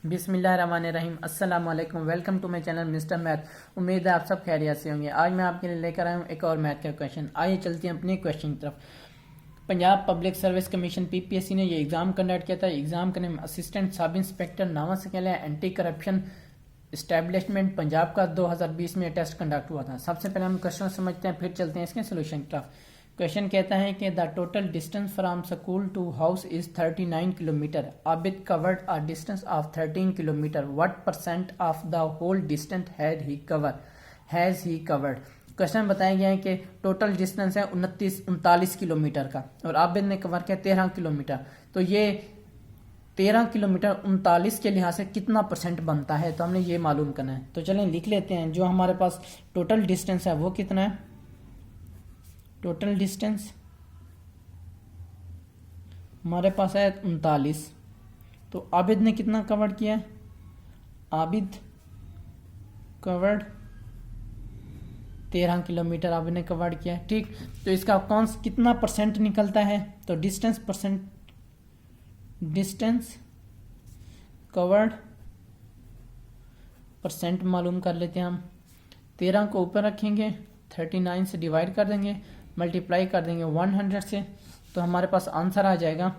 बिस्मिल्लाहिर्रहमानिर्रहीम। अस्सलाम वालेकुम। Welcome to my channel Mister Math. उम्मीद है आप सब खैरियत से होंगे। आज मैं आपके लिए लेकर आया हूँ एक और मैथ का क्वेश्चन। आइए चलते हैं अपने क्वेश्चन की तरफ। Punjab public service commission PPSC ने ये एग्ज़ाम कंडक्ट किया था। एग्ज़ाम का नाम असिस्टेंट सब इंस्पेक्टर नामास्किल है। एंटी करप्शन इस्टेब्लिशमेंट पंजाब का 2020 में टेस्ट कंडक्ट हुआ था। सबसे पहले हम क्वेश्चन समझते हैं, फिर चलते हैं इसके सोल्यूशन की तरफ। क्वेश्चन कहता है कि the total distance from school to house is 39 kilometre. Abid covered a distance of 13 kilometre. What percent of the whole distance has he covered. Question बताया गया है कि टोटल डिस्टेंस है 39 किलोमीटर का और आबिद ने कवर किया 13 किलोमीटर। तो ये 13 किलोमीटर 39 के लिहाज से कितना परसेंट बनता है, तो हमने ये मालूम करना है। तो चलें लिख लेते हैं। जो हमारे पास टोटल डिस्टेंस है वो कितना है। टोटल डिस्टेंस हमारे पास है 39। तो आबिद ने कितना कवर किया है। आबिद कवर्ड 13 किलोमीटर आबिद ने कवर किया है। ठीक, तो इसका कौन कितना परसेंट निकलता है, तो डिस्टेंस कवर्ड परसेंट मालूम कर लेते हैं हम। 13 को ऊपर रखेंगे, 39 से डिवाइड कर देंगे, मल्टीप्लाई कर देंगे 100 से, तो हमारे पास आंसर आ जाएगा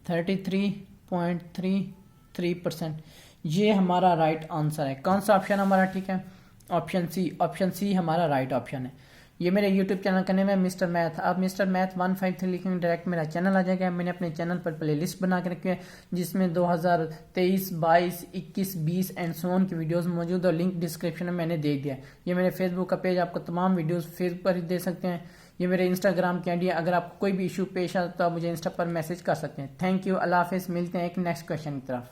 33.33%। ये हमारा राइट आंसर है। कौन सा ऑप्शन हमारा ठीक है, ऑप्शन सी। ऑप्शन सी हमारा राइट ऑप्शन है। ये मेरे यूट्यूब चैनल का नेम है मिस्टर मैथ। आप मिस्टर मैथ 153 लिखेंगे डायरेक्ट मेरा चैनल आ जाएगा। मैंने अपने चैनल पर प्लेलिस्ट बना के रखी है जिसमें 2023, 22, 21, 20 एंड सो ऑन की वीडियोस मौजूद और लिंक डिस्क्रिप्शन में मैंने दे दिया है। ये मेरे फेसबुक का पेज, आपको तमाम वीडियोस फेसबुक पर ही दे सकते हैं। ये मेरे इंस्टाग्राम की आईडी है। अगर आपको कोई भी इशू पेश आता तो आप मुझे इंस्टा पर मैसेज कर सकते हैं। थैंक यू, अल्लाह हाफिज़। मिलते हैं एक नेक्स्ट क्वेश्चन की तरफ।